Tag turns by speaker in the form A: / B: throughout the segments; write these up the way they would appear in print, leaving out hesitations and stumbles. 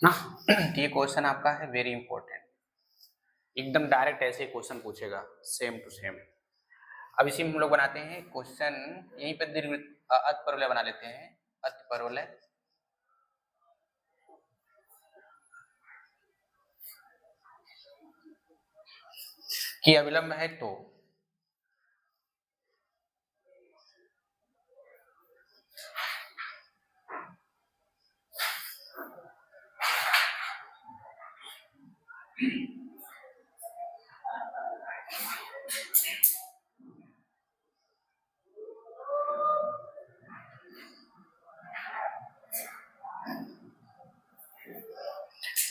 A: ना। ये क्वेश्चन आपका है वेरी इंपॉर्टेंट, एकदम डायरेक्ट ऐसे क्वेश्चन पूछेगा सेम टू सेम। अब इसी में हम लोग बनाते हैं क्वेश्चन, यहीं पर दीर्घ अतपरवलय बना लेते हैं। अतपरवलय की अविलंब है तो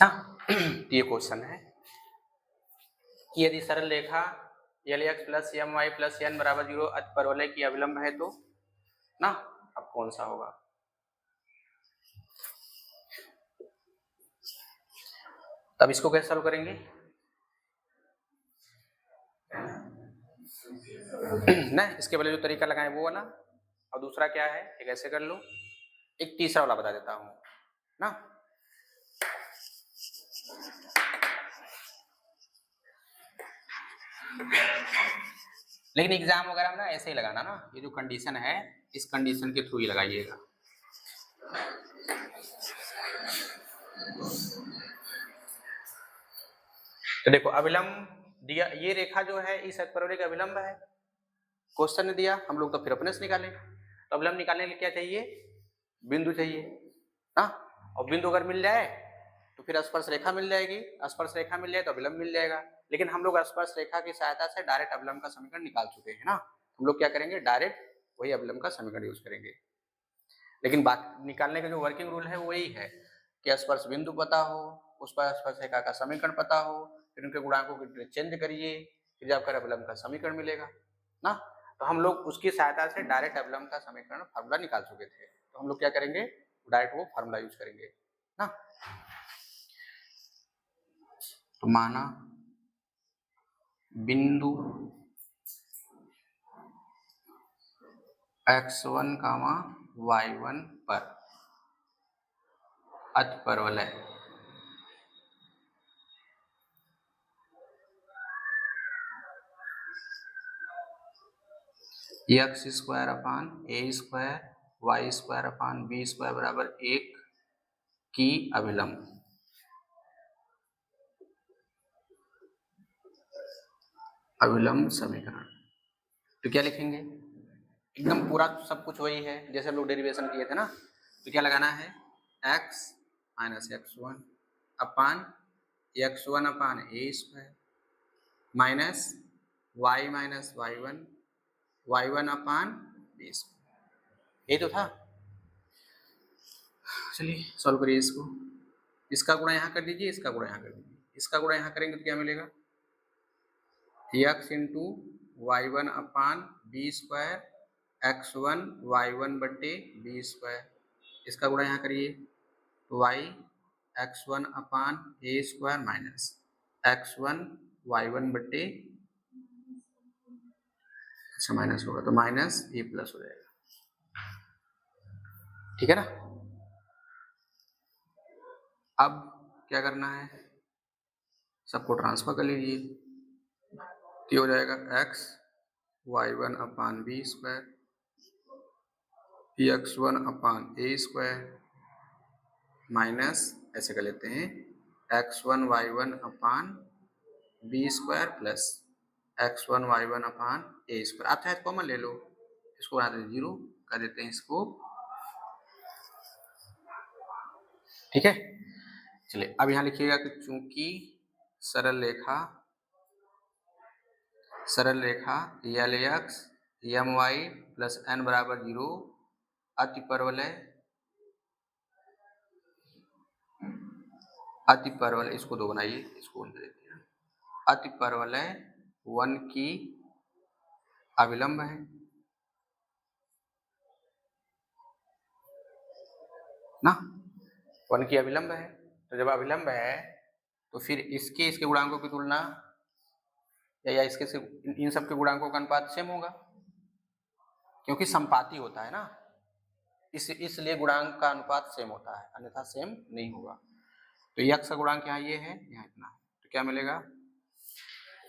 A: ना। ये क्वेश्चन है कि यदि सरल रेखा Lx plus My plus n बराबर 0 अतपरवलय की अविलंब है तो ना, अब कौन सा होगा। तब इसको कैसे सॉल्व करेंगे ना, इसके पहले जो तरीका लगाए वो वाला, और दूसरा क्या है एक ऐसे कर लो, एक तीसरा वाला बता देता हूं ना। लेकिन एग्जाम वगैरह में ना ऐसे ही लगाना ना, ये जो कंडीशन है इस कंडीशन के थ्रू ही लगाइएगा। तो देखो अविलंब दिया, ये रेखा जो है इस अतपरवलय का अविलंब है, क्वेश्चन ने दिया, हम लोग तो फिर अपने से निकालें। तो अविलंब निकालने के लिए क्या चाहिए, बिंदु चाहिए ना, और बिंदु अगर मिल जाए तो फिर स्पर्श रेखा मिल जाएगी, स्पर्श रेखा मिल जाए तो अविलंब मिल जाएगा। लेकिन हम लोग स्पर्श रेखा की सहायता से डायरेक्ट अविलंब का समीकरण निकाल चुके हैं ना, हम लोग क्या करेंगे डायरेक्ट वही अविलंब का समीकरण यूज करेंगे। लेकिन बात निकालने का जो वर्किंग रूल है वही है कि स्पर्श बिंदु पता हो, उस पर स्पर्श रेखा का समीकरण पता हो, फिर उनके गुणांकों की चेंज करिए, फिर जाकर अविलंब का समीकरण मिलेगा ना। तो हम लोग उसकी सहायता से डायरेक्ट अविलंब का समीकरण फार्मूला निकाल चुके थे, तो हम लोग क्या करेंगे डायरेक्ट वो फार्मूला यूज करेंगे ना। तो माना बिंदु x1, y1 पर अतपरवलय एक्स स्क्वायर अपान ए square Y square upon B square बराबर 1 की अविलंब, अविलंब समीकरण। तो क्या लिखेंगे, एकदम पूरा सब कुछ वही है जैसे हम लोग डेरिवेशन किए थे ना। तो क्या लगाना है x minus x1 upon x1 upon ए square minus y minus y1 upon B square, ये तो था। चलिए सॉल्व करिए इसको, इसका गुणा यहाँ कर दीजिए, इसका गुणा यहाँ कर दीजिए, इसका गुणा यहाँ करेंगे तो क्या मिलेगा x into y1 upon B square x1 y1 बट्टे बी स्क्वायर, इसका गुणा यहाँ करिए y x1 अपान ए स्क्वायर माइनस x1 y1 बट्टे, अच्छा माइनस होगा तो माइनस ए प्लस हो जाएगा, ठीक है ना। अब क्या करना है, सबको ट्रांसफर कर लीजिए, तो हो जाएगा x y1 upon B square x1 upon ए स्क्वायर माइनस ऐसे कर लेते हैं x1 y1 upon B square plus x1 y1 upon ए स्क्वायर, आता है तो कॉमन ले लो, इसको बना देते 0 कर देते हैं इसको, ठीक है। चलिए अब यहाँ लिखिएगा कि चूंकि सरल रेखा Lx My प्लस n बराबर 0 अतिपरवलय इसको 2 बनाइए, इसको 1 दे देते हैं, अतिपरवलय 1 की अविलंब है ना, 1 की अविलंब है। तो जब अविलंब है तो फिर इसके गुणांकों की तुलना या इसके से इन सब के गुणांकों का अनुपात सेम होगा, क्योंकि संपाती होता है ना, इसलिए गुणांक का अनुपात सेम होता है, अन्यथा सेम नहीं होगा। तो यक्स का गुणांक यहाँ ये है, यहाँ इतना है, तो क्या मिलेगा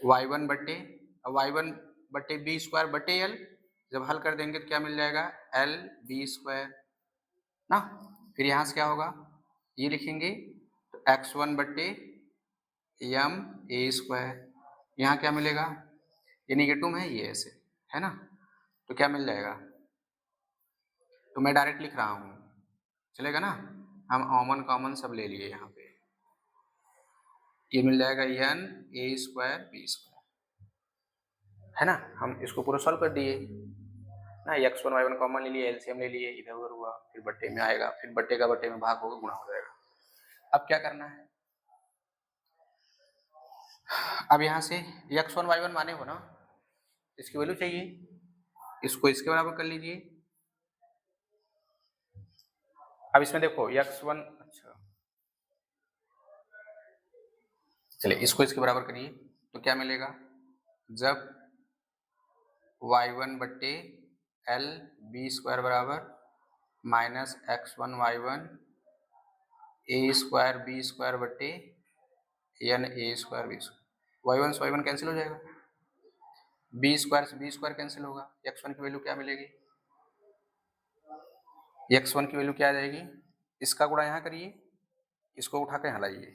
A: y1 बट्टे y1 बट्टे बी स्क्वायर बट्टे एल, जब हल कर देंगे तो क्या मिल जाएगा एल बी स्क्वायर ना। फिर यहाँ से क्या होगा, ये लिखेंगे तो x1 बट्टे एम ए स्क्वायर, यहाँ क्या मिलेगा, ये निगेटिव में है ये ऐसे है ना, तो क्या मिल जाएगा, तो मैं डायरेक्ट लिख रहा हूँ, चलेगा ना, हम कॉमन सब ले लिए यहाँ पे, ये मिल जाएगा एन ए स्क्वायर बी स्क्वायर है ना। हम इसको पूरा सॉल्व कर दिए ना, x1 y1 कॉमन ले लिए, एलसीएम ले लिए, इधर उधर हुआ, फिर बट्टे में आएगा, फिर बट्टे का बट्टे में भाग होगा, गुणा हो जाएगा। अब क्या करना है, अब यहाँ से x1 y1 माने हो ना, इसकी वैल्यू चाहिए, इसको इसके बराबर कर लीजिए। अब इसमें देखो x1, अच्छा चलिए इसको इसके बराबर करिए, तो क्या मिलेगा, जब y1 बट्टे एल बी स्क्वायर बराबर माइनस x1 y1 ए स्क्वायर बी स्क्वायर बट्टे N A square B square, y1 से y1 कैंसिल हो जाएगा, बी स्क्वायर से बी स्क्वायर कैंसिल होगा, x1 की वैल्यू क्या मिलेगी, x1 की वैल्यू क्या आ जाएगी, इसका गुणा यहाँ करिए, इसको उठा के यहाँ लाइए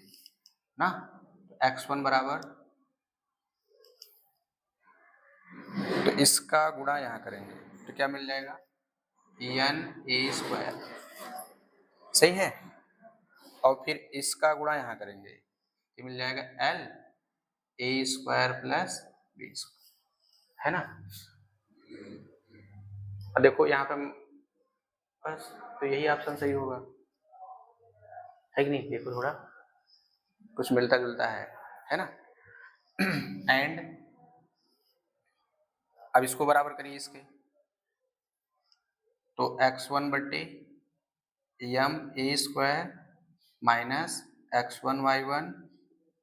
A: ना, x1 बराबर, तो इसका गुणा यहाँ करेंगे तो क्या मिल जाएगा एन ए स्क्वायर, सही है, और फिर इसका गुणा यहाँ करेंगे तो मिल जाएगा L A square plus B square है ना। और देखो यहाँ पे बस, तो यही ऑप्शन सही होगा, है कि नहीं, देखो थोड़ा कुछ मिलता जुलता है ना। एंड अब इसको बराबर करिए इसके, तो x1 बट्टे m a square minus x1 y1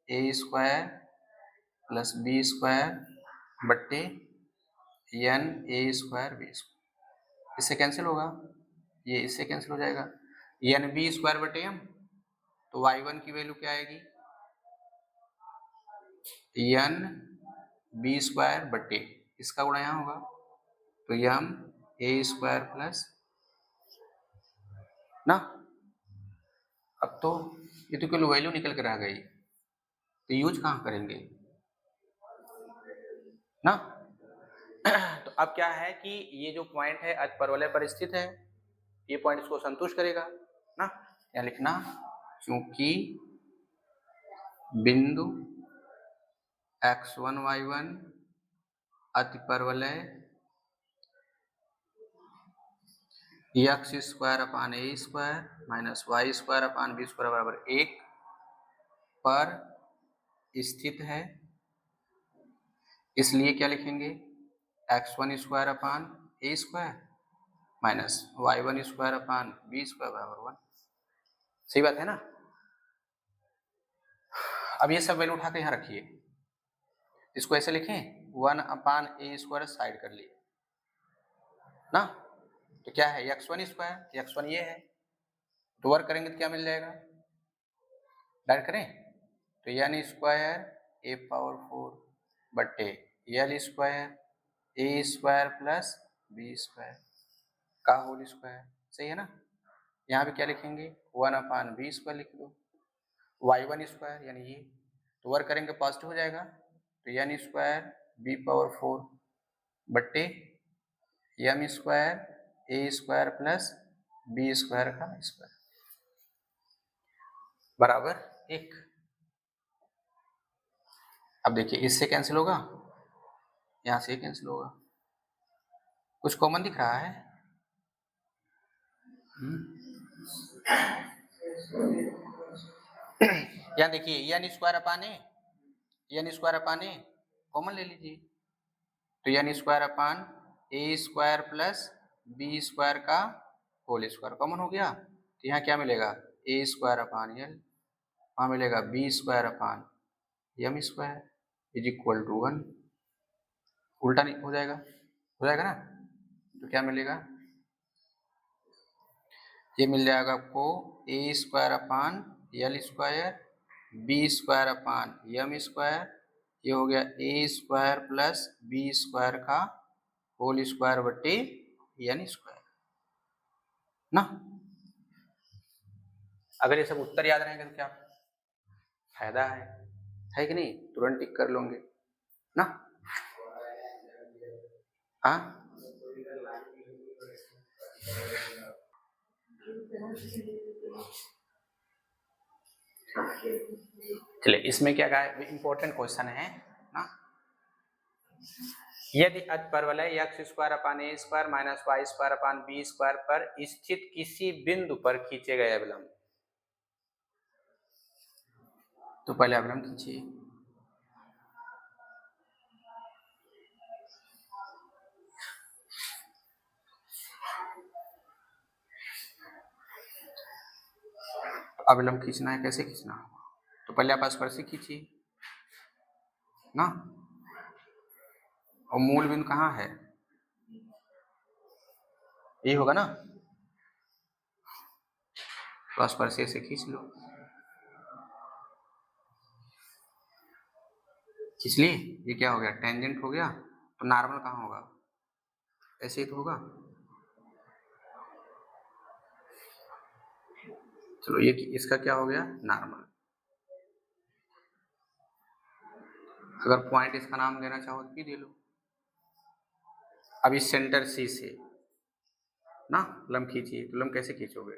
A: A square plus B square बट्टे N A square B square, इससे कैंसिल होगा, ये इससे कैंसिल हो जाएगा, एन बी स्क्वायर बटे एम, तो y1 की वैल्यू क्या आएगी एन बी स्क्वायर बट्टे, इसका गुणा यहाँ होगा तो एम ए स्क्वायर प्लस ना। अब तो ये तो केवल वैल्यू निकल कर आ गई, तो यूज कहाँ करेंगे ना। तो अब क्या है कि ये जो पॉइंट है आज परवलय पर स्थित है, ये पॉइंट इसको संतुष्ट करेगा ना, या लिखना क्योंकि बिंदु x1 y1 अति परवलय एक्स स्क्वायर अपान ए square minus y square upon B square बराबर 1 पर स्थित है, इसलिए क्या लिखेंगे x1 स्क्वायर अपान ए square minus y1 square upon B square बराबर 1, सही बात है ना। अब ये सब वैल्यू उठा के यहाँ रखिए, इसको ऐसे लिखें 1 अपान ए स्क्वायर साइड कर लिए ना, तो क्या है x1 स्क्वायर, x1 ये है, तो वर्क करेंगे तो क्या मिल जाएगा, डायरेक्ट करें तो एन स्क्वायर ए पावर 4 बट्टे एल स्क्वायर ए स्क्वायर प्लस बी स्क्वायर का होल स्क्वायर, सही है ना। यहाँ पे क्या लिखेंगे 1 अपान बी स्क्वायर लिख दो, y1 स्क्वायर यानी ये, तो वर्क करेंगे पॉजिटिव हो जाएगा, तो एन स्क्वायर बी पावर 4 बट्टे एम स्क्वायर ए स्क्वायर प्लस बी स्क्वायर का स्क्वायर बराबर 1। अब देखिए इससे कैंसिल होगा, यहाँ से कैंसिल होगा, कुछ कॉमन दिख रहा है, यहाँ देखिए एन स्क्वायर अपान ए कॉमन ले लीजिए, तो एन स्क्वायर अपान ए स्क्वायर प्लस बी स्क्वायर का होल स्क्वायर कॉमन हो गया, तो यहाँ क्या मिलेगा ए स्क्वायर अपान एल, वहाँ मिलेगा B square upon M square is equal to 1, उल्टा नहीं हो जाएगा ना, तो क्या मिलेगा, ये मिल जाएगा आपको a square upon l square B square upon M square, ये हो गया a square plus B square का होल स्क्वायर बट्टे एन स्क्वायर ना। अगर ये सब उत्तर याद रहेंगे तो क्या फायदा है कि नहीं, तुरंत टिक कर लोगे ना। हाँ चलिए, इसमें क्या कहा, इंपॉर्टेंट क्वेश्चन है ना। यदि अतिपरवलय एक्स स्क्वायर अपान ए square minus y square upon B square पर स्थित किसी बिंदु पर खींचे गए अवलंब, तो पहले अवलंब खींचिए। अवलंब खींचना है, कैसे खींचना होगा, तो पहले आप स्पर्शी खींचिए ना। और मूल बिंदु कहाँ है, ये होगा ना, तो स्पर्शी से खींच लो। खींच लिए, ये क्या हो गया, टेंजेंट हो गया। तो नॉर्मल कहाँ होगा, ऐसे ही तो होगा। चलो ये इसका क्या हो गया, नॉर्मल। अगर पॉइंट इसका नाम देना चाहो तो भी दे लो। अब इस सेंटर सी से ना लंब खींचिए, तो लंब कैसे खींचोगे,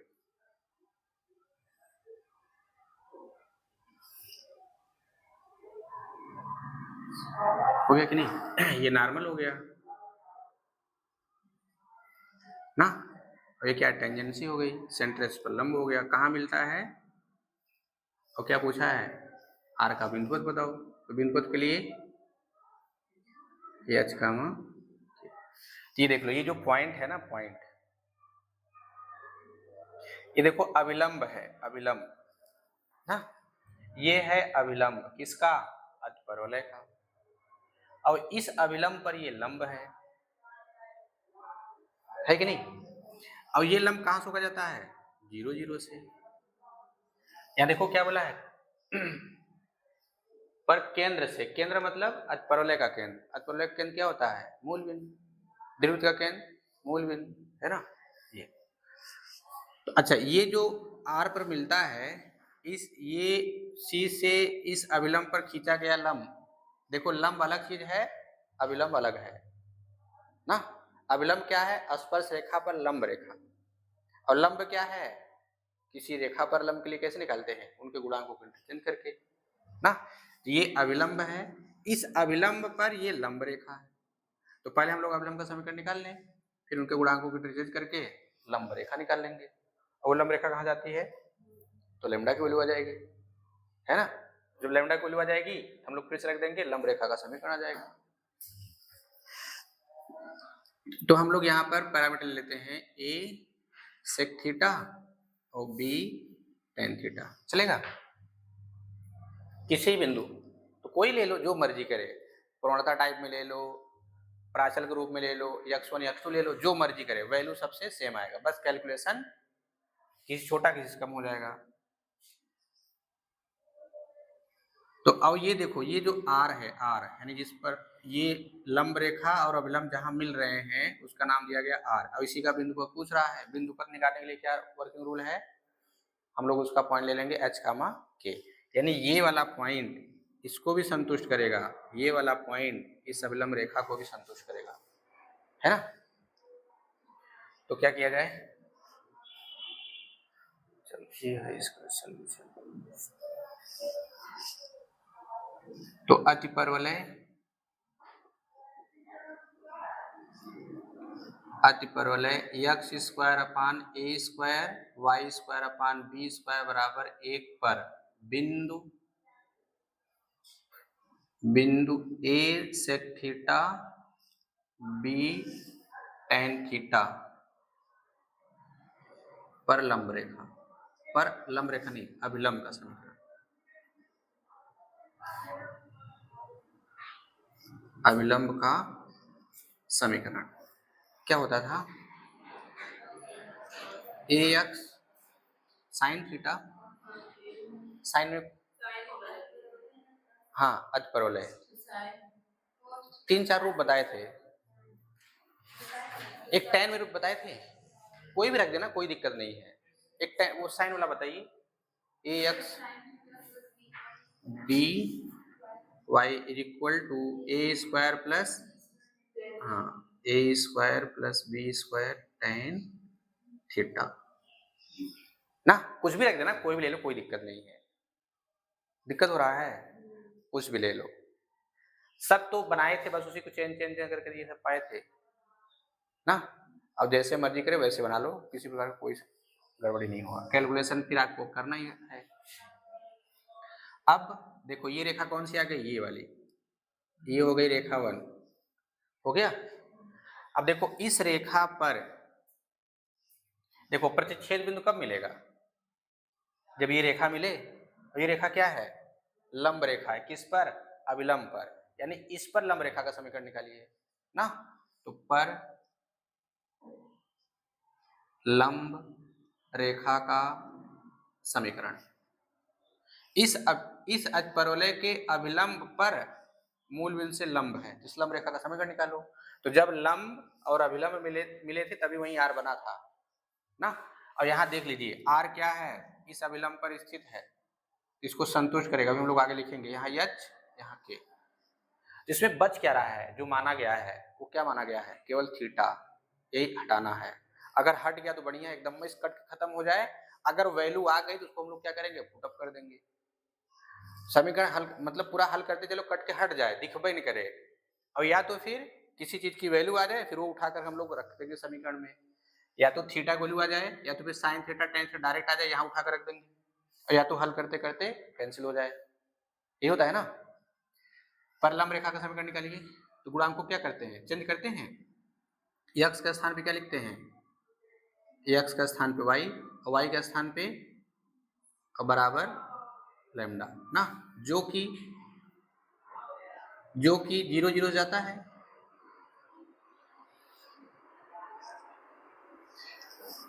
A: हो गया कि नहीं, ये नॉर्मल हो गया ना। और ये क्या, टेंजेंसी हो गई, सेंटर पर लंब हो गया। कहाँ मिलता है, और क्या पूछा है, आर का बिंदुपथ बताओ। तो बिंदुपथ के लिए एच का ये देख लो, ये जो पॉइंट है ना, पॉइंट ये देखो अविलंब है, अविलंब ना, ये है अविलंब किसका, अतिपरवलय का। और इस अविलंब पर ये लंब है कि नहीं। और ये लंब कहां से होकर जाता है, 0 0 से। यहां देखो क्या बोला है, पर केंद्र से, केंद्र मतलब अतिपरवलय का केंद्र। अतिपरवलय का केंद्र क्या होता है, मूल बिंदु। द्विवृत्त का केंद्र मूल बिंदु है ना। ये तो अच्छा, ये जो आर पर मिलता है, इस ये सी से इस अविलंब पर खींचा गया लंब, देखो लंब अलग चीज है, अविलंब अलग है ना। अविलंब क्या है, स्पर्श रेखा पर लंब रेखा। और लंब क्या है, किसी रेखा पर लंब के लिए कैसे निकालते हैं, उनके गुणांकों को इंटरचेंज करके ना। तो ये अविलंब है, इस अविलंब पर ये लंब रेखा है। तो पहले हम लोग अविलंब का समीकरण निकाल लें, फिर उनके गुणांकों को इंटरचेंज करके लंब रेखा निकाल लेंगे। और वो लंब रेखा कहाँ जाती है, तो लैम्डा की वैल्यू आ जाएगी, है ना। जब लैम्डा की वैल्यू आ जाएगी, हम लोग फिर से रख देंगे, लंब रेखा का समीकरण आ जाएगा। तो हम लोग यहाँ पर पैरामीटर लेते हैं, ए सेक थीटा और बी टेन थीटा, चलेगा। किसी बिंदु तो कोई ले लो, जो मर्जी करे, प्रवणता टाइप में ले लो, प्राचल के रूप में ले लो, x1 x2 ले लो, जो मर्जी करे, वैल्यू सबसे सेम आएगा। बस कैलकुलेशन किसी छोटा किसी से कम हो जाएगा। तो अब ये देखो, ये जो r है, r यानी जिस पर ये लंब रेखा और अविलंब जहां मिल रहे हैं, उसका नाम दिया गया r। अब इसी का बिंदु पर पूछ रहा है, बिंदु पर निकालने के लिए क्या वर्किंग रूल है, हम लोग उसका पॉइंट ले लेंगे h, k, यानी ये वाला पॉइंट इसको भी संतुष्ट करेगा, ये वाला पॉइंट इस अविलंब रेखा को भी संतुष्ट करेगा, है ना। तो क्या किया जाए, चलो ये है इसका सॉल्यूशन। तो अतिपरवलय, अतिपरवलय एक्स स्क्वायर अपान ए square Y square upon B square बराबर 1 पर बिंदु a sec theta b tan theta पर लंब रेखा, पर लंब रेखा नहीं, अभिलंब का समीकरण, अभिलंब का समीकरण क्या होता था, ए एक्स साइन थीटा साइन में हाँ अजपरवलय 3-4 रूप बताए थे, एक tan में रूप बताए थे, कोई भी रख देना कोई दिक्कत नहीं है। एक tan वो साइन वाला बताइए, ax b y is equal to a square plus हाँ a square plus b square tan theta ना, कुछ भी रख देना कोई भी ले लो कोई दिक्कत नहीं है। दिक्कत हो रहा है, कुछ भी ले लो, सब तो बनाए थे बस उसी को चेंज करके ये सब पाए थे ना। अब जैसे मर्जी करे वैसे बना लो, किसी प्रकार का कोई गड़बड़ी नहीं होगा, कैलकुलेशन फिर आपको करना ही है। अब देखो ये रेखा कौन सी आ गई, ये वाली, ये हो गई रेखा 1 हो गया। अब देखो इस रेखा पर देखो प्रतिच्छेद बिंदु कब मिलेगा, जब ये रेखा मिले। ये रेखा क्या है, लंब रेखा है, किस पर, अभिलंब पर, यानी इस पर लंब रेखा का समीकरण निकालिए ना। तो पर लंब रेखा का समीकरण, इस अजपरवलय के अभिलंब पर मूल बिंदु से लंब है, इस लंब रेखा का समीकरण निकालो। तो जब लंब और अभिलंब मिले थे तभी वहीं आर बना था ना। और यहाँ देख लीजिए आर क्या है, इस अभिलंब पर स्थित है, इसको संतुष्ट करेगा, अभी हम लोग आगे लिखेंगे। यहाँ एच यहाँ के, इसमें बच क्या रहा है, जो माना गया है वो क्या माना गया है, केवल थीटा, यही हटाना है। अगर हट गया तो बढ़िया, एकदम इस कट खत्म हो जाए। अगर वैल्यू आ गई तो उसको हम लोग क्या करेंगे, पुटअप कर देंगे। समीकरण हल मतलब पूरा हल करते चलो, कट के हट जाए, दिखबे नहीं करे। और या तो फिर किसी चीज की वैल्यू आ जाए, फिर वो उठाकर हम लोग रख देंगे समीकरण में। या तो थीटा की वैल्यू आ जाए, या तो फिर साइन थीटा टेन से डायरेक्ट आ जाए, यहाँ उठाकर रख देंगे। और या तो हल करते करते कैंसिल हो जाए, ये होता है ना। पर लंब रेखा का समीकरण निकालिए, तो गुणांक को क्या करते हैं, चेंज करते हैं। x के स्थान पे क्या लिखते हैं, x के स्थान पे y, और y के स्थान पे बराबर लैम्डा ना, जो कि 0 0 जाता है।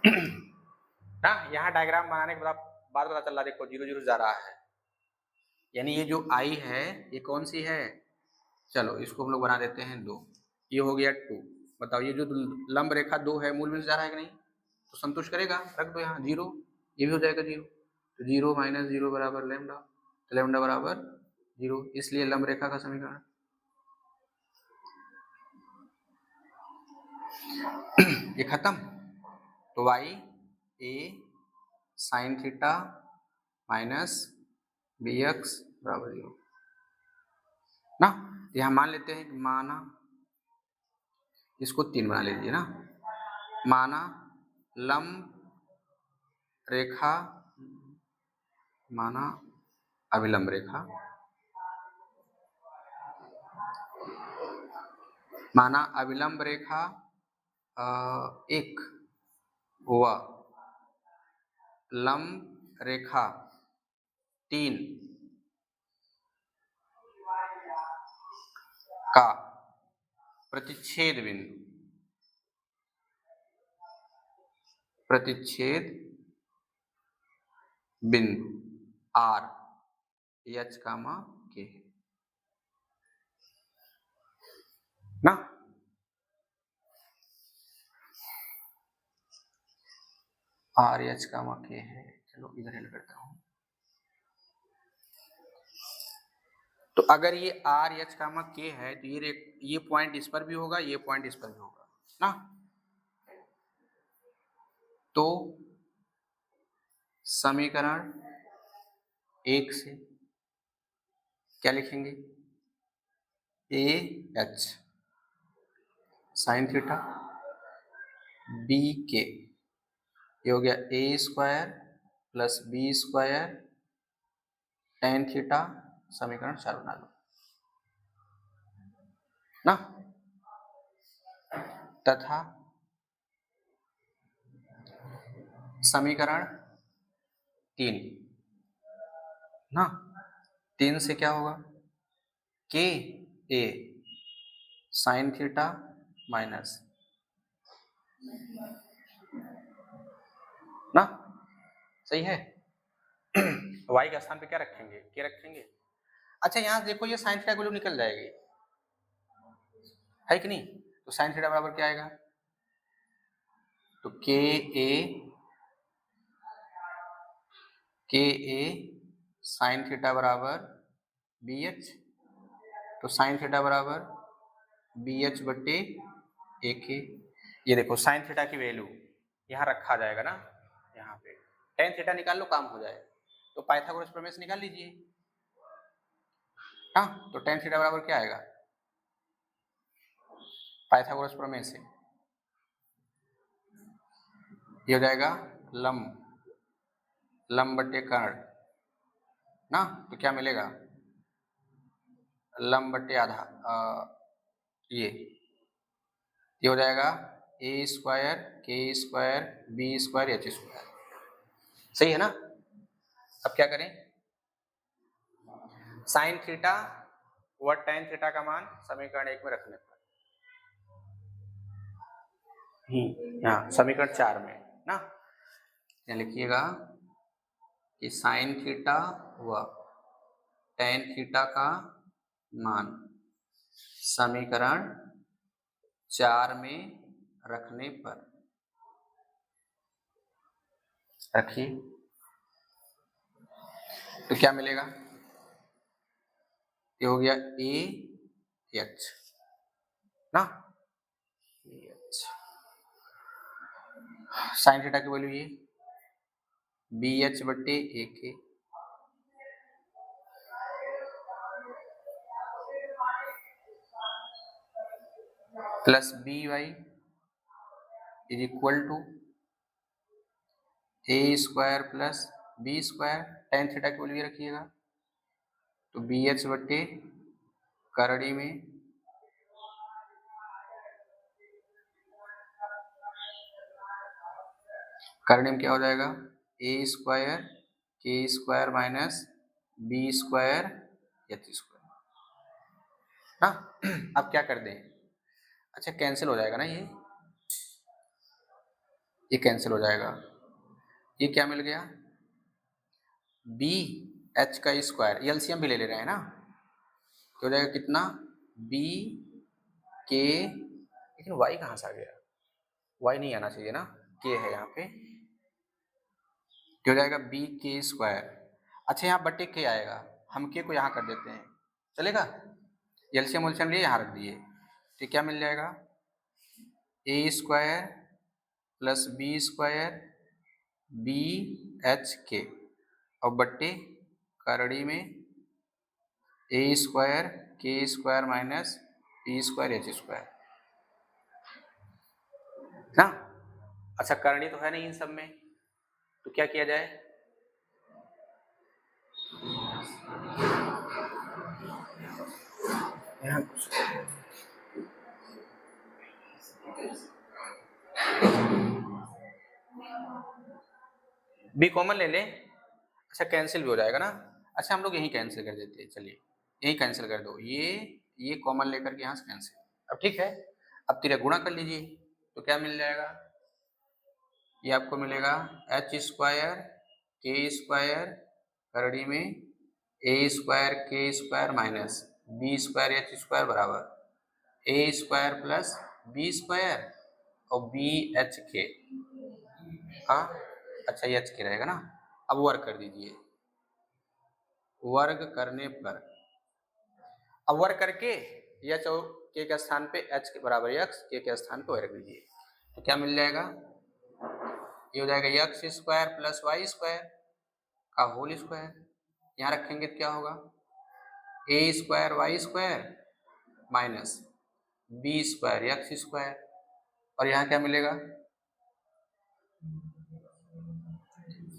A: ना यहाँ डायग्राम बनाने के बाद पता चल रहा, देखो 0 0 जा रहा है, यानी ये जो I है ये कौन सी है, चलो इसको हम लोग बना देते हैं 2, ये हो गया 2। बताओ ये जो लंब रेखा 2 है मूल बिंदु जा रहा है कि नहीं, तो संतुष्ट करेगा, रख दो यहाँ 0, ये भी हो जाएगा 0। तो 0 - 0 बराबर लैम्डा, तो लैम्डा बराबर 0, इसलिए लंब रेखा का समीकरण ये खत्म। तो y a sine theta minus bx बराबर 0 ना। यहाँ मान लेते हैं, माना इसको 3 बना लीजिए ना, माना लंब रेखा माना अभिलंब रेखा, माना अभिलंब रेखा 1 व लंब रेखा 3 का प्रतिच्छेद बिंदु R H, K ना। R H, K है, चलो इधर हेल्प करता हूं। तो अगर ये R H, K है तो ये पॉइंट इस पर भी होगा, ये पॉइंट इस पर भी होगा ना। तो समीकरण 1 से क्या लिखेंगे, a h sine theta b k, ये हो गया a square plus B square tan theta, समीकरण 4 बना लो ना। तथा समीकरण 3 ना, 3 से क्या होगा, के ए साइन थीटा माइनस ना, सही है। y के स्थान पे क्या रखेंगे, k रखेंगे। अच्छा यहाँ देखो ये साइन थीटा की वैल्यू निकल जाएगी, है कि नहीं? तो साइन थीटा बराबर क्या आएगा, तो के ए साइन थीटा बराबर बी एच, तो साइन थीटा बराबर बी एच बट्टे ए के। ये देखो साइन थीटा की वैल्यू यहाँ रखा जाएगा ना, यहाँ पे टेन थीटा निकाल लो काम हो जाए। तो पाइथागोरस प्रमेय से निकाल लीजिए। हाँ तो टेन थीटा बराबर क्या आएगा पाइथागोरस प्रमेय से, ये हो जाएगा लंब बट्टे कर्ण ना, तो क्या मिलेगा लंब बट्टे आधा, ये हो जाएगा ए स्क्वायर के square B square H square, सही है ना। अब क्या करें, साइन थीटा व टेन थीटा का मान समीकरण 1 में रखने पर, यहाँ समीकरण 4 में ना, यहाँ लिखिएगा कि साइन थीटा व टेन थीटा का मान समीकरण 4 में रखने पर, रखिए तो क्या मिलेगा, ये हो गया ए एच ना, साइन थीटा की वैल्यू ये बी एच बट्टे ए के plus B Y is equal to A square plus B square, tan theta की वैल्यू रखिएगा, तो बी एच बट्टे करड़ी में करड़ी में क्या हो जाएगा ए स्क्वायर के square minus B square H square ना। अब क्या कर दें, अच्छा कैंसिल हो जाएगा ना, ये कैंसिल हो जाएगा, ये क्या मिल गया बी एच का स्क्वायर, एलसीएम भी ले रहे हैं ना, तो हो जाएगा कितना बी के, लेकिन वाई कहाँ से आ गया, वाई नहीं आना चाहिए ना, के है यहाँ पे, हो जाएगा बी के स्क्वायर। अच्छा यहाँ बट्टे के आएगा, हम के को यहाँ कर देते हैं, चलेगा, एलसीएम उलसीएम लिए यहाँ रख दिए, तो क्या मिल जाएगा ए square plus B square b H k, और बट्टे करड़ी में ए स्क्वायर के square minus B square H square ना। अच्छा करणी तो है नहीं इन सब में, तो क्या किया जाए, बी कॉमन ले लें, अच्छा कैंसिल भी हो जाएगा ना, अच्छा हम लोग यही कैंसिल कर देते हैं, चलिए यही कैंसिल कर दो, ये कॉमन लेकर के यहाँ से कैंसिल, अब ठीक है, अब तिरक गुणा कर लीजिए, तो क्या मिल जाएगा, ये आपको मिलेगा एच स्क्वायर के स्क्वायर करड़ी में ए स्क्वायर के square minus B square H square बराबर A square plus B square और बी एच के, हाँ अच्छा ये एच के रहेगा ना। अब वर्ग कर दीजिए, वर्ग करने पर, अब वर्ग करके एच और के के स्थान पे एच के बराबर एक्स, के स्थान पे वर्ग दीजिए, तो क्या मिल जाएगा, ये हो जाएगा X square plus Y square का होल स्क्वायर, यहाँ रखेंगे तो क्या होगा A square Y square minus B square X square, और यहाँ क्या मिलेगा,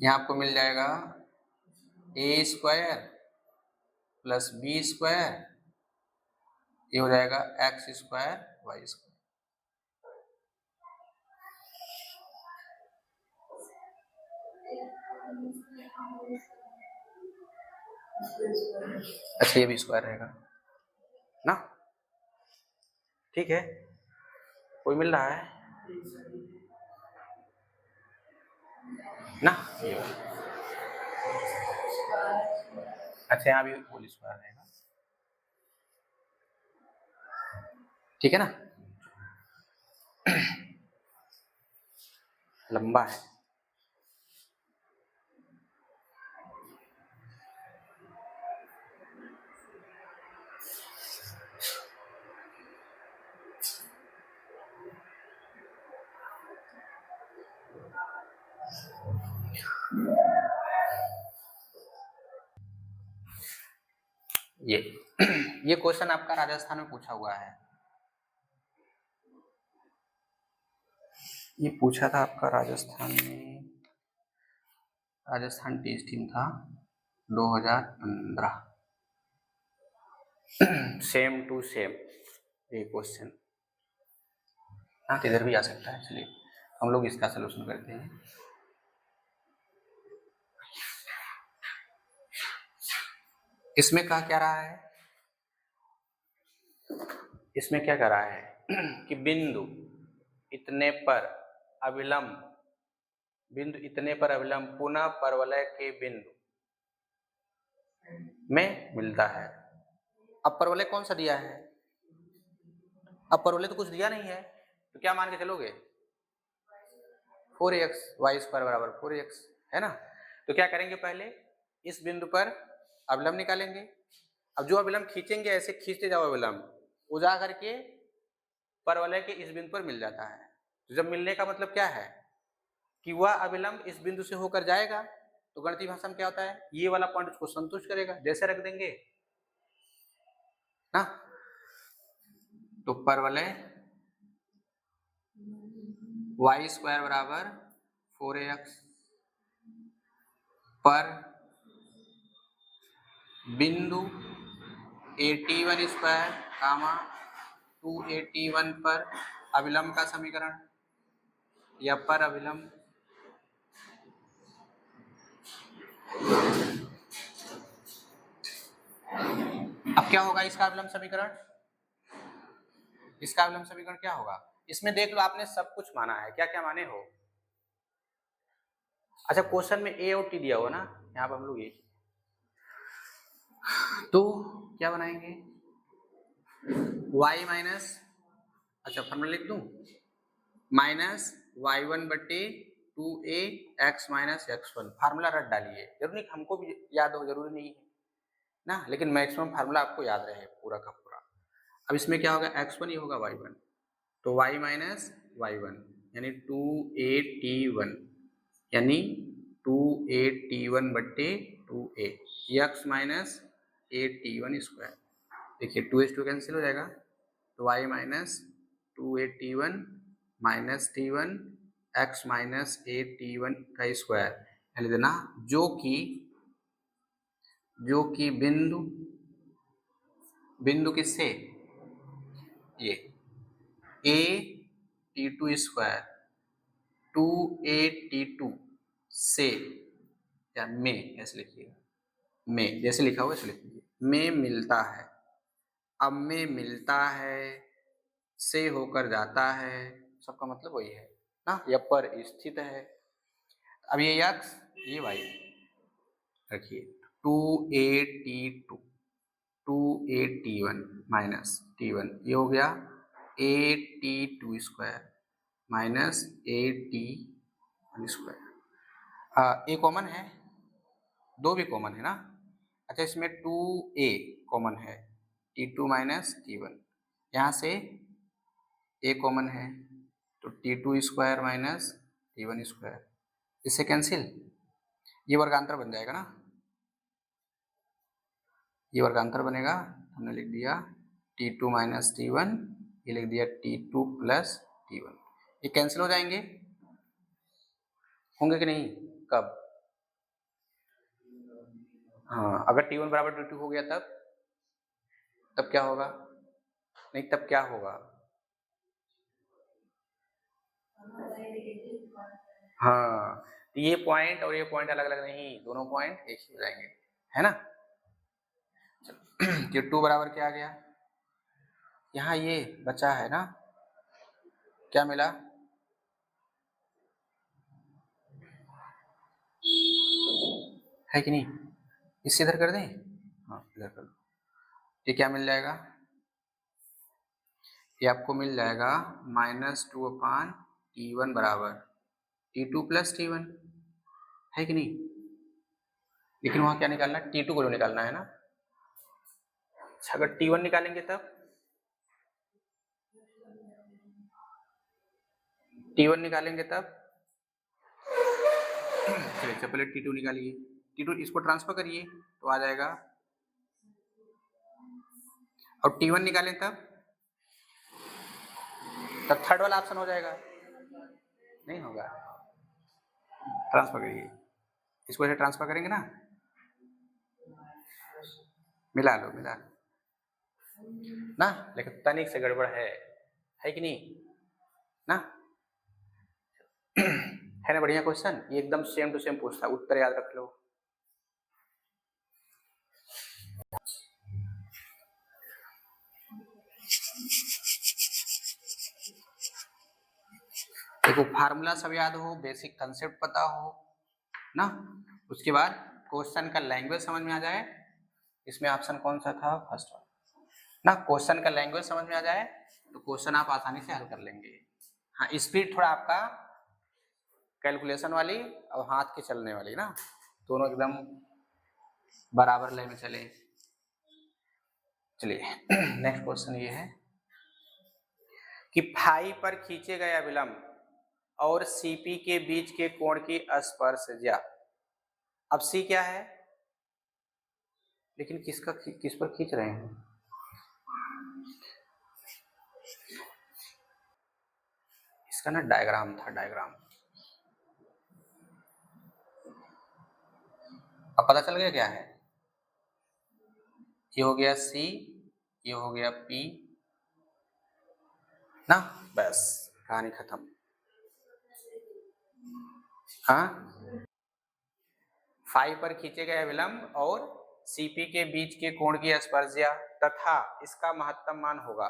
A: यहाँ आपको मिल जाएगा ए स्क्वायर प्लस बी स्क्वायर, ये हो जाएगा एक्स स्क्वायर वाई स्क्वायर। अच्छा ये भी स्क्वायर रहेगा ना, ठीक है, कोई मिल रहा है ना, अच्छा यहाँ भी होल स्क्वायर रहेगा, ठीक है ना। लंबा है, ये क्वेश्चन आपका राजस्थान में पूछा हुआ है, ये पूछा था आपका राजस्थान में, राजस्थान टेस्ट टीम था 2015, सेम टू सेम ये क्वेश्चन। हाँ, इधर भी आ सकता है, चलिए हम लोग इसका सलूशन करते हैं। इसमें कहा क्या रहा है, इसमें क्या कर रहा है कि बिंदु इतने पर अभिलंब, बिंदु इतने पर अभिलंब पुनः परवलय के बिंदु में मिलता है। अब परवलय कौन सा दिया है, अब परवलय तो कुछ दिया नहीं है, तो क्या मान के चलोगे 4x वाई स्क्वायर बराबर 4x, है ना। तो क्या करेंगे, पहले इस बिंदु पर अभिलंब निकालेंगे। अब जो अभिलंब खींचेंगे, ऐसे खींचते जाओ अभिलंब, वो जा करके परवलय के इस बिंदु पर मिल जाता है। तो जब मिलने का मतलब क्या है कि वह अभिलंब इस बिंदु से होकर जाएगा, तो गणितीय भाषा में क्या होता है, ये वाला पॉइंट उसको संतुष्ट करेगा, जैसे रख देंगे ना। तो परवलय वाई स्क्वायर बराबर 4x पर बिंदु AT1 स्क्वायर कामा 2AT1 पर अभिलंब का समीकरण या पर अभिलंब अब क्या होगा इसका अभिलंब समीकरण, इसका अभिलंब समीकरण क्या होगा, इसमें देख लो आपने सब कुछ माना है, क्या क्या माने हो। अच्छा क्वेश्चन में A और T दिया हुआ ना, यहाँ पर हम लोग ये तो क्या बनाएंगे y माइनस, अच्छा फॉर्मूला लिख दूं, माइनस y1 बटे 2a x minus x1, formula रट डालिए, जरूरी नहीं हमको भी याद हो, जरूरी नहीं है ना, लेकिन मैक्सिमम फार्मूला आपको याद रहे पूरा का पूरा। अब इसमें क्या होगा x1, ये होगा y1, तो y माइनस y1 यानी 2at1 यानी 2at1 बटे 2a x minus at1 square, देखिए 2 कैंसिल हो जाएगा, तो y minus 2at1 minus t1 x minus at1 का स्क्वायर लिख देना, जो कि बिंदु किससे, ये at2 स्क्वायर 2at2 से या में, ऐसे लिखिएगा, में जैसे लिखा हुआ ऐसे लिख दीजिए, में मिलता है। अब में मिलता है से होकर जाता है, सबका मतलब वही है ना, या पर स्थित है। अब ये x ये y रखिए, 2at2 2at1 माइनस t1, ये हो गया at2 square minus at1 square. A common है, दो भी कॉमन है ना। अच्छा इसमें 2a कॉमन है, t2 माइनस t1, यहाँ से a कॉमन है, तो t2 square minus t1 square, इससे कैंसिल, ये वर्गांतर बन जाएगा ना, ये वर्गांतर बनेगा, हमने लिख दिया t2 माइनस t1, ये लिख दिया t2 प्लस t1, ये कैंसिल हो जाएंगे, होंगे कि नहीं, कब, हाँ अगर t1 बराबर t2 हो गया तब क्या होगा, नहीं तब क्या होगा, हाँ ये पॉइंट और ये पॉइंट अलग अलग नहीं, दोनों पॉइंट एक ही हो जाएंगे, है ना। ये 2 बराबर क्या आ गया, यहाँ ये बचा है ना, क्या मिला, है कि नहीं, इससे इधर कर दें, हाँ इधर कर दो। ये क्या मिल जाएगा, ये आपको मिल जाएगा -2/T1 बराबर T2 + T1, है कि नहीं। लेकिन वहां क्या निकालना है, T2 को जो निकालना है ना। अच्छा अगर T1 निकालेंगे तब, T1 निकालेंगे तब, चलिए पहले T2 निकालिए, T2 इसको ट्रांसफर करिए तो आ जाएगा, और T1 निकालें तब थर्ड वाला ऑप्शन हो जाएगा, नहीं होगा। ट्रांसफर करिए, इसको ऐसे ट्रांसफर करेंगे ना, मिला लो ना, लेकिन तनिक से गड़बड़ है कि नहीं ना। है ना बढ़िया क्वेश्चन, ये एकदम सेम टू सेम पूछता है, उत्तर याद रख लो। देखो फार्मूला सब याद हो, बेसिक कंसेप्ट पता हो ना, उसके बाद क्वेश्चन का लैंग्वेज समझ में आ जाए। इसमें ऑप्शन कौन सा था, फर्स्ट वाला ना। क्वेश्चन का लैंग्वेज समझ में आ जाए तो क्वेश्चन आप आसानी से हल कर लेंगे। हाँ स्पीड थोड़ा आपका कैलकुलेशन वाली और हाथ की चलने वाली ना, दोनों एकदम बराबर लय में चले। चलिए नेक्स्ट क्वेश्चन ये है कि फाई पर खींचे गए अभिलंब और सीपी के बीच के कोण की स्पर्शज्या। अब सी क्या है, लेकिन किस पर खींच रहे हैं, इसका ना डायग्राम था, डायग्राम अब पता चल गया क्या है। ये हो गया सी, ये हो गया पी ना, बस कहानी खत्म। हाँ फाई पर खींचे गए अभिलंब और सीपी के बीच के कोण की स्पर्शज्या तथा इसका महत्तम मान होगा।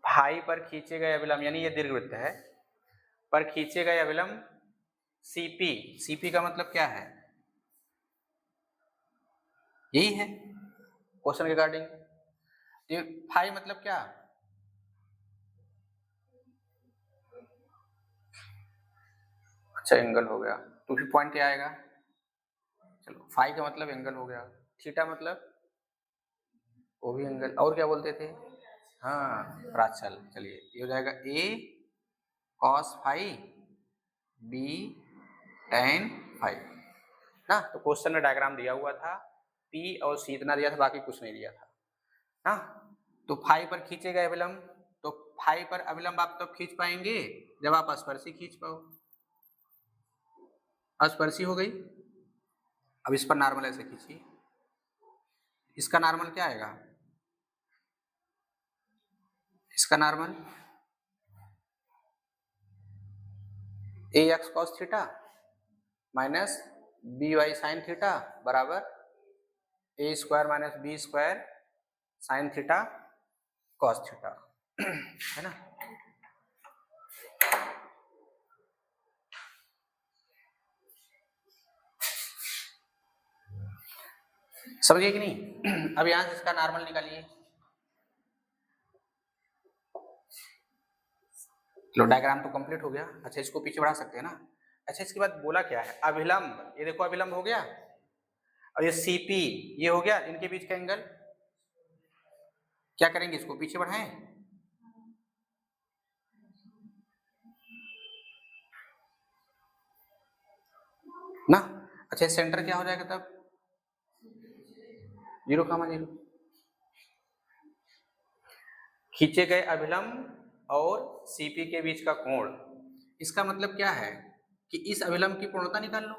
A: फाई पर खींचे गए अभिलंब यानी ये दीर्घवृत्त है, पर खींचे गए अभिलंब सीपी, सीपी का मतलब क्या है, यही है क्वेश्चन के अकॉर्डिंग। फाई मतलब क्या, अच्छा एंगल हो गया, तो फिर पॉइंट क्या आएगा, चलो फाई का मतलब एंगल हो गया, थीटा मतलब वो भी एंगल, और क्या बोलते थे, हाँ प्राचल। चलिए ये हो जाएगा A cos phi B tan phi ना। तो क्वेश्चन में डायग्राम दिया हुआ था, पी और सी इतना दिया था, बाकी कुछ नहीं दिया था ना। तो फाई पर खींचे गए अभिलंब, तो फाई पर अभिलंब आप तब खींच पाएंगे जब आप स्पर्शी खींच पाओ। स्पर्शी हो गई, अब इस पर नॉर्मल ऐसे खींचिए, इसका नॉर्मल क्या आएगा, इसका normal A X cos theta minus B Y sine theta बराबर A square minus B square sine theta cos theta, है ना। समझिए कि नहीं। अब यहां से इसका नॉर्मल निकालिए, लो डायग्राम तो कंप्लीट हो गया। अच्छा इसको पीछे बढ़ा सकते हैं ना। अच्छा इसके बाद बोला क्या है, अभिलंब, ये देखो अभिलंब हो गया, और ये सीपी ये हो गया, इनके बीच का एंगल, क्या करेंगे इसको पीछे बढ़ाएं ना। अच्छा सेंटर क्या हो जाएगा तब, 0,0। खींचे गए अभिलंब और सीपी के बीच का कोण, इसका मतलब क्या है कि इस अभिलंब की पूर्णता निकाल लो।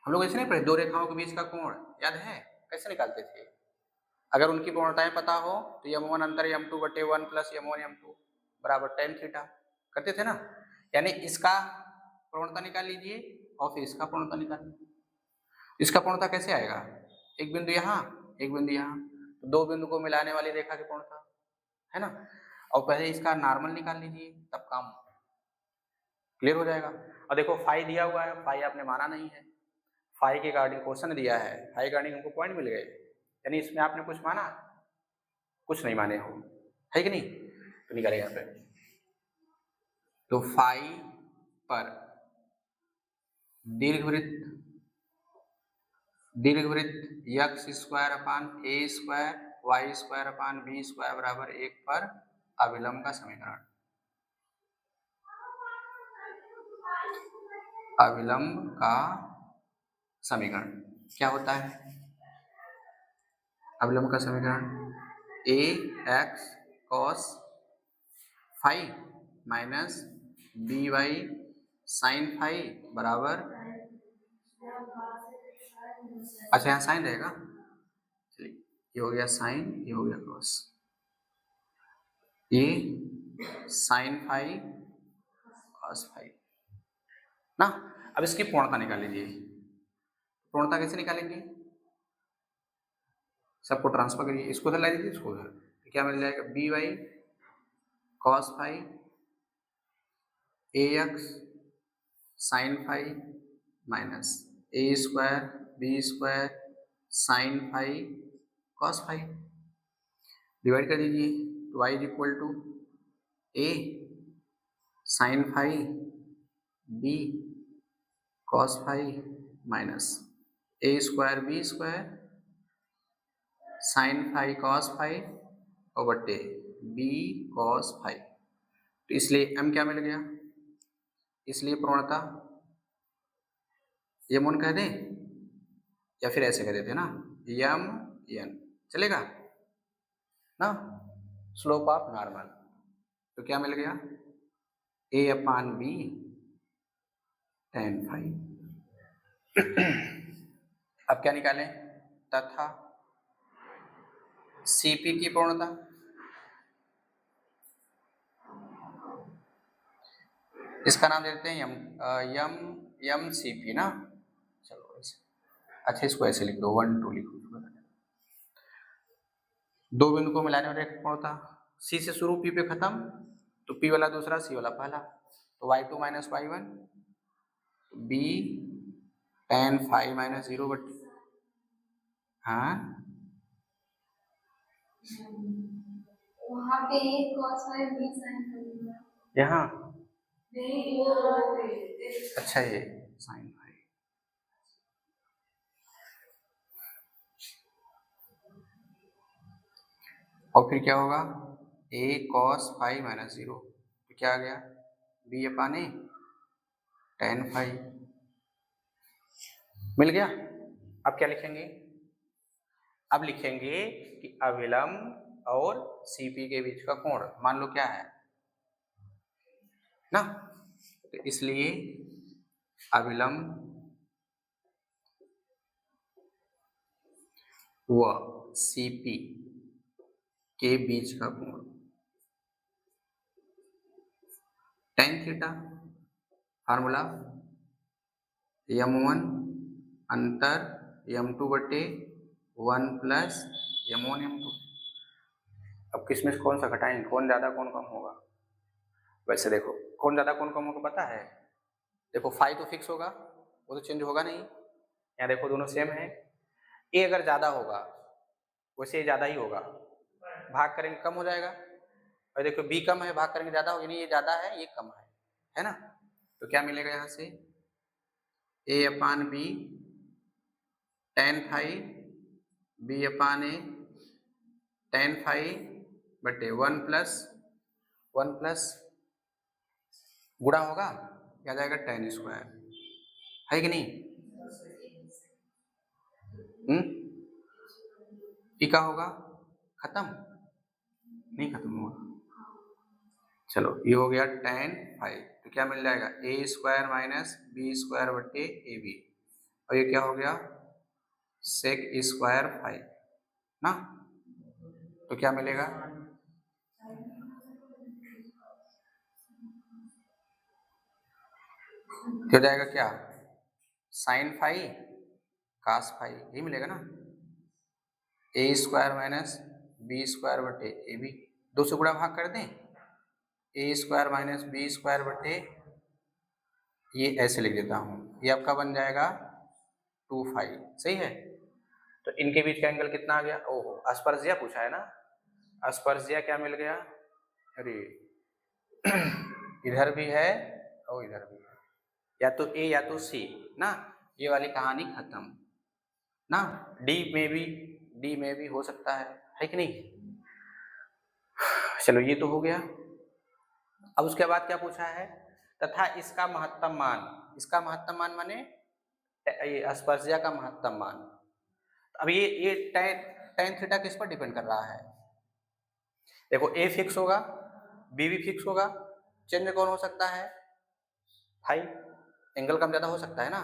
A: हम लोग ऐसे नहीं पढ़े, दो रेखाओं के बीच का कोण याद है कैसे निकालते थे, अगर उनकी पूर्णताएं पता हो तो m1 अंतर m2/1 प्लस m1 m2 बराबर tan थीटा करते थे ना। यानी इसका पूर्णता निकाल लीजिए और फिर इसका पूर्णता निकाल लीजिए। इसका पूर्णता कैसे आएगा, एक बिंदु यहाँ एक बिंदु यहाँ, तो दो बिंदु को मिलाने वाली रेखा की पूर्णता है ना। और पहले इसका नॉर्मल निकाल लीजिए, तब काम क्लियर हो जाएगा। और देखो फाई दिया हुआ है, फाई आपने माना नहीं है, फाई के अकॉर्डिंग क्वेश्चन दिया है, फाई के अकॉर्डिंग हमको पॉइंट मिल गए, यानी इसमें आपने कुछ माना, कुछ नहीं माने हो, है कि नहीं? तो निकाले यहाँ पे, तो फाई पर दीर्घवृत्त यक्स स्क्वायर अपान ए square Y square upon B square बराबर 1 पर अविलंब का समीकरण। अविलंब का समीकरण क्या होता है? अविलंब का समीकरण A X cos phi minus B Y sine phi बराबर, अच्छा यहाँ साइन रहेगा, चलिए ये हो गया साइन, ये हो गया कॉस, ये साइन फाई कॉस फाई ना। अब इसकी पूर्णता निकाल लीजिए। पूर्णता कैसे निकालेंगे? सबको ट्रांसफर करिए, इसको उधर ला दीजिए, इसको उधर, तो क्या मिल जाएगा? B Y cos phi A X sine phi minus A square B square sine phi cos phi, divide कर दीजिए, तो Y is equal to A sine phi B cos phi minus A square B square sine phi cos phi और बट्टे B cos phi. तो इसलिए m क्या मिल गया? इसलिए प्रवणता यम कह दें या फिर ऐसे कह देते ना, यम एन चलेगा ना, स्लोप ऑफ नॉर्मल। तो क्या मिल गया? ए अपान बी tan फाई। अब क्या निकालें? तथा सीपी की पूर्णता, इसका नाम देते हैं यम यम सीपी ना, चलो ऐसे, अच्छा इसको ऐसे लिख दो, 1 2 लिखो, दो बिंदु को मिलाने वाले पूर्णता, सी से शुरू पी पे खत्म, तो पी वाला दूसरा सी वाला पहला, तो y2 minus y1 B tan phi minus 0 बट्टी, हाँ
B: वहाँ पे cos phi B sin phi,
A: यहाँ अच्छा ये साइन फाई, और फिर क्या होगा? a cos फाई माइनस 0, तो क्या आ गया? b अपान ए tan फाई, मिल गया। अब क्या लिखेंगे? अब लिखेंगे कि अविलंब और सीपी के बीच का कोण मान लो क्या है ना, तो इसलिए अविलंब व सीपी के बीच का कोण tan थीटा, फार्मूला m1 अंतर m2 बटे 1 प्लस m1 m2। अब किसमें कौन सा घटाएंगे, कौन ज्यादा कौन कम होगा? वैसे देखो कौन ज्यादा कौन कम होगा पता है? देखो फाई तो फिक्स होगा, वो तो चेंज होगा नहीं, यहाँ देखो दोनों सेम है, ए अगर ज्यादा होगा वैसे ये ज्यादा ही होगा, भाग करेंगे कम हो जाएगा, और देखो बी कम है भाग करेंगे ज्यादा हो, यानी ये ज्यादा है ये कम है ना, तो क्या मिलेगा यहाँ से? ए अपान बी tan फाई बी अपान ए tan फाई बटे 1 प्लस गुणा होगा, क्या जाएगा? tan स्क्वायर, है कि नहीं? ई का होगा खत्म, नहीं खत्म होगा, चलो ये हो गया tan फाई, तो क्या मिल जाएगा? ए स्क्वायर माइनस बी स्क्वायर बटे ए बी, और ये क्या हो गया? सेक स्क्वायर फाई ना, तो क्या मिलेगा? हो जाएगा क्या? साइन फाई कास फाई, ये मिलेगा ना, ए स्क्वायर माइनस बी स्क्वायर बटे ए बी, दो से गुणा भाग कर दें, ए स्क्वायर माइनस बी स्क्वायर बटे, ये ऐसे लिख देता हूँ, ये आपका बन जाएगा 2 सही है। तो इनके बीच का एंगल कितना आ गया? ओहो, स्पर्शज्या पूछा है ना, स्पर्शज्या क्या मिल गया? अरे इधर भी है और इधर भी है, या तो ए या तो सी ना, ये वाली कहानी खत्म ना। डी में भी हो सकता है कि नहीं? चलो ये तो हो गया। अब उसके बाद क्या पूछा है? तथा इसका महत्तम मान, इसका महत्तम मान माने ये स्पर्शज्या का महत्तम मान। अब ये tan थीटा किस पर डिपेंड कर रहा है? देखो ए फिक्स होगा, बी भी फिक्स होगा, चेंज कौन हो सकता है? फाई, एंगल कम ज्यादा हो सकता है ना।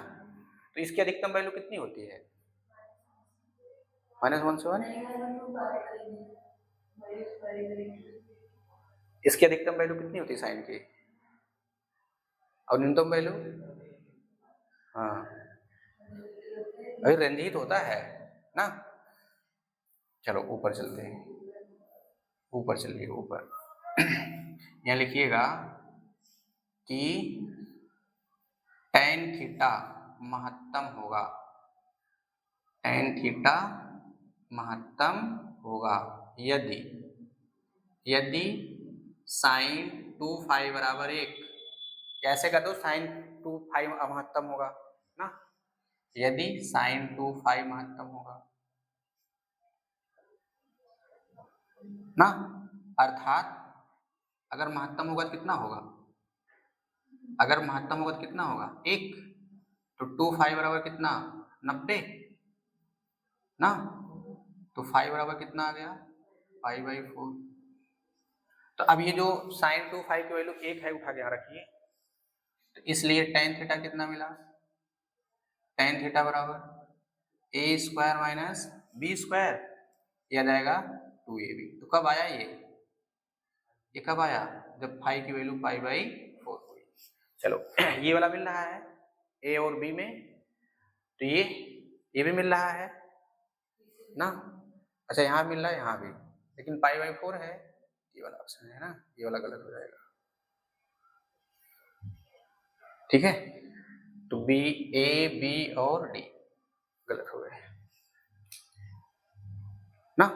A: तो इसकी अधिकतम वैल्यू कितनी होती है? -1/7। इसकी अधिकतम वैल्यू कितनी होती है साइन की, और न्यूनतम वैल्यू? हाँ अभी रंजीत होता है ना। चलो ऊपर चलते हैं, ऊपर चलिए ऊपर। यहाँ लिखिएगा कि tan थीटा महत्तम होगा, tan थीटा महत्तम होगा यदि साइन 2 बराबर 1। कैसे कर दो? साइन 2 महत्तम होगा ना, यदि साइन 2 महत्तम होगा ना, अर्थात अगर महत्तम होगा तो कितना होगा? अगर महत्तम होगा तो कितना होगा? 1। तो 2 बराबर कितना? 90 ना। तो 5 बराबर कितना आ गया? 5/4। तो अब ये जो साइन 2 की वैल्यू 1 है, उठा के यहाँ रखिए। तो इसलिए tan थीटा कितना मिला? tan थीटा बराबर a² - b², यह जाएगा 2ab। तो कब आया ये कब आया? जब फाई की वैल्यू π/4 हुई। चलो ये वाला मिल रहा है ए और बी में, तो ये भी मिल रहा है ना। अच्छा यहाँ मिल रहा है, यहाँ भी, लेकिन π/4 है, ये वाला ऑप्शन है ना, ये वाला गलत हो जाएगा। ठीक है, तो बी, ए बी और डी गलत हो गए ना।